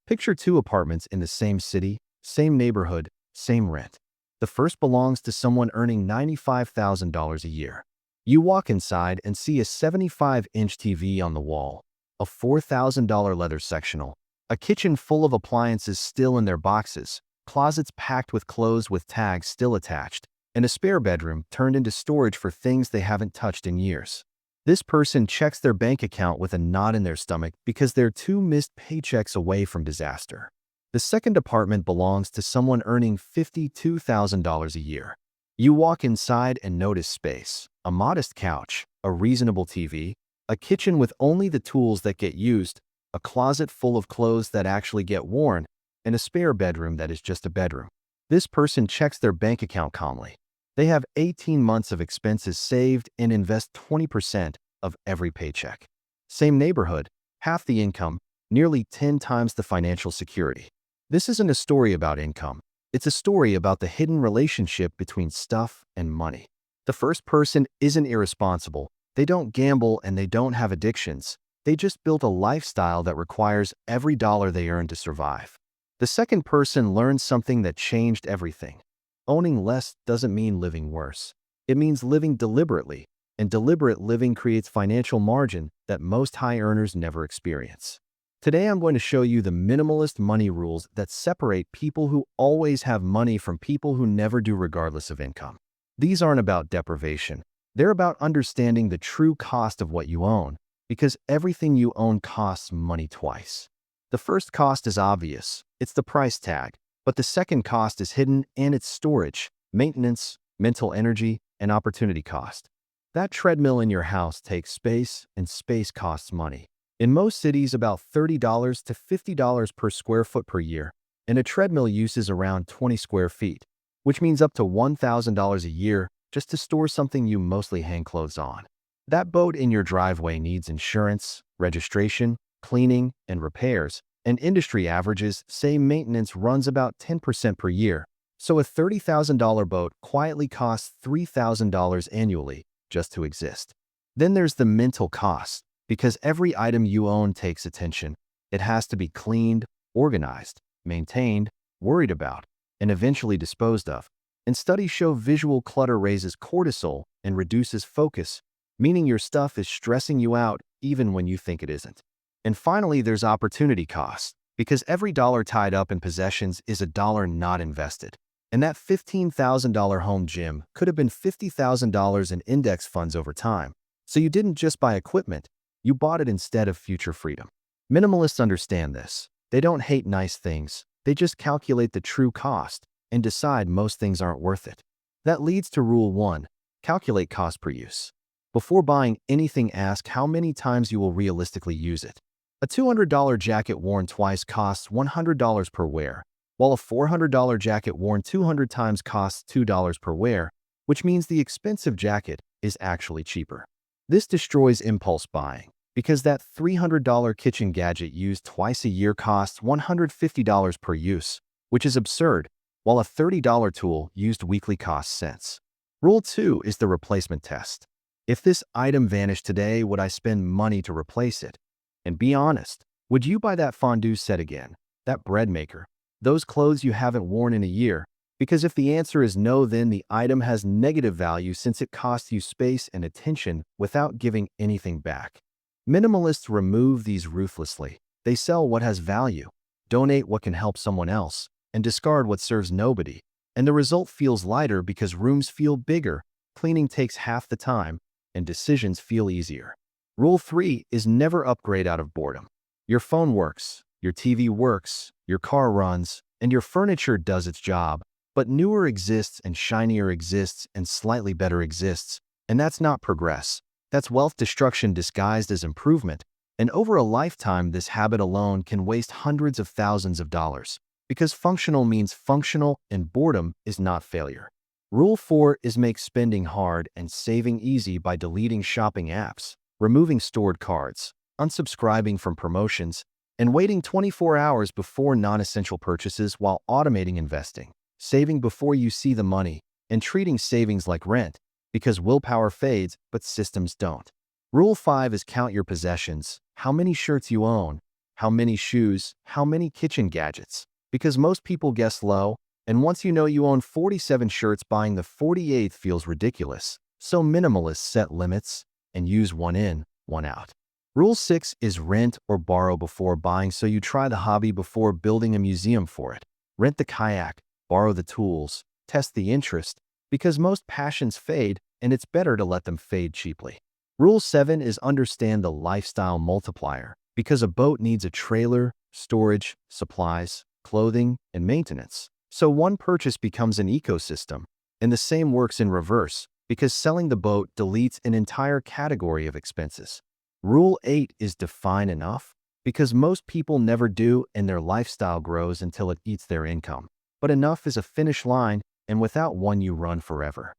Picture two apartments in the same city, same neighborhood, same rent. The first belongs to someone earning $95,000 a year. You walk inside and see a 75-inch TV on the wall, a $4,000 leather sectional, a kitchen full of appliances still in their boxes, closets packed with clothes with tags still attached, and a spare bedroom turned into storage for things they haven't touched in years. This person checks their bank account with a knot in their stomach because they're two missed paychecks away from disaster. The second apartment belongs to someone earning $52,000 a year. You walk inside and notice space, a modest couch, a reasonable TV, a kitchen with only the tools that get used, a closet full of clothes that actually get worn, and a spare bedroom that is just a bedroom. This person checks their bank account calmly. They have 18 months of expenses saved and invest 20% of every paycheck. Same neighborhood, half the income, nearly 10 times the financial security. This isn't a story about income. It's a story about the hidden relationship between stuff and money. The first person isn't irresponsible. They don't gamble and they don't have addictions. They just built a lifestyle that requires every dollar they earn to survive. The second person learned something that changed everything. Owning less doesn't mean living worse. It means living deliberately, and deliberate living creates financial margin that most high earners never experience. Today I'm going to show you the minimalist money rules that separate people who always have money from people who never do regardless of income. These aren't about deprivation. They're about understanding the true cost of what you own, because everything you own costs money twice. The first cost is obvious. It's the price tag. But the second cost is hidden, and it's storage, maintenance, mental energy, and opportunity cost. That treadmill in your house takes space, and space costs money. In most cities, about $30 to $50 per square foot per year, and a treadmill uses around 20 square feet, which means up to $1,000 a year just to store something you mostly hang clothes on. That boat in your driveway needs insurance, registration, cleaning, and repairs. And industry averages say maintenance runs about 10% per year, so a $30,000 boat quietly costs $3,000 annually just to exist. Then there's the mental cost, because every item you own takes attention. It has to be cleaned, organized, maintained, worried about, and eventually disposed of. And studies show visual clutter raises cortisol and reduces focus, meaning your stuff is stressing you out even when you think it isn't. And finally, there's opportunity cost, because every dollar tied up in possessions is a dollar not invested. And that $15,000 home gym could have been $50,000 in index funds over time. So you didn't just buy equipment, you bought it instead of future freedom. Minimalists understand this. They don't hate nice things. They just calculate the true cost and decide most things aren't worth it. That leads to Rule 1, calculate cost per use. Before buying anything, ask how many times you will realistically use it. A $200 jacket worn twice costs $100 per wear, while a $400 jacket worn 200 times costs $2 per wear, which means the expensive jacket is actually cheaper. This destroys impulse buying, because that $300 kitchen gadget used twice a year costs $150 per use, which is absurd, while a $30 tool used weekly costs cents. Rule 2 is the replacement test. If this item vanished today, would I spend money to replace it? And be honest, would you buy that fondue set again, that bread maker, those clothes you haven't worn in a year? Because if the answer is no, then the item has negative value since it costs you space and attention without giving anything back. Minimalists remove these ruthlessly. They sell what has value, donate what can help someone else, and discard what serves nobody. And the result feels lighter because rooms feel bigger, cleaning takes half the time, and decisions feel easier. Rule 3 is never upgrade out of boredom. Your phone works, your TV works, your car runs, and your furniture does its job, but newer exists and shinier exists and slightly better exists, and that's not progress. That's wealth destruction disguised as improvement, and over a lifetime this habit alone can waste hundreds of thousands of dollars, because functional means functional and boredom is not failure. Rule 4 is make spending hard and saving easy by deleting shopping apps, removing stored cards, unsubscribing from promotions, and waiting 24 hours before non-essential purchases while automating investing, saving before you see the money, and treating savings like rent, because willpower fades but systems don't. Rule 5 is count your possessions, how many shirts you own, How many shoes? How many kitchen gadgets? Because most people guess low, and once you know you own 47 shirts, buying the 48th feels ridiculous. So minimalists set limits and use one in, one out. Rule 6 is rent or borrow before buying, so you try the hobby before building a museum for it. Rent the kayak, borrow the tools, test the interest, because most passions fade and it's better to let them fade cheaply. Rule 7 is understand the lifestyle multiplier, because a boat needs a trailer, storage, supplies, clothing, and maintenance. So one purchase becomes an ecosystem, and the same works in reverse, because selling the boat deletes an entire category of expenses. Rule 8 is define enough, because most people never do and their lifestyle grows until it eats their income. But enough is a finish line, and without one you run forever.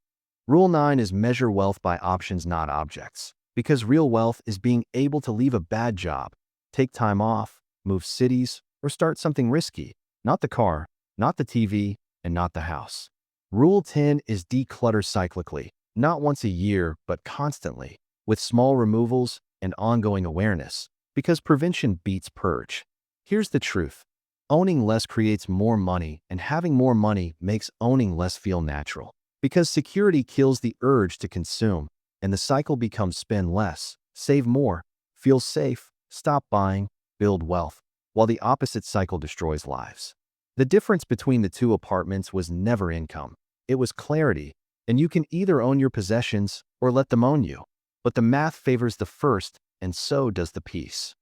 Rule 9 is measure wealth by options, not objects, because real wealth is being able to leave a bad job, take time off, move cities, or start something risky, not the car, not the TV, and not the house. Rule 10 is declutter cyclically, not once a year, but constantly, with small removals and ongoing awareness, because prevention beats purge. Here's the truth. Owning less creates more money, and having more money makes owning less feel natural. Because security kills the urge to consume, and the cycle becomes spend less, save more, feel safe, stop buying, build wealth, while the opposite cycle destroys lives. The difference between the two apartments was never income. It was clarity, and you can either own your possessions or let them own you. But the math favors the first, and so does the peace.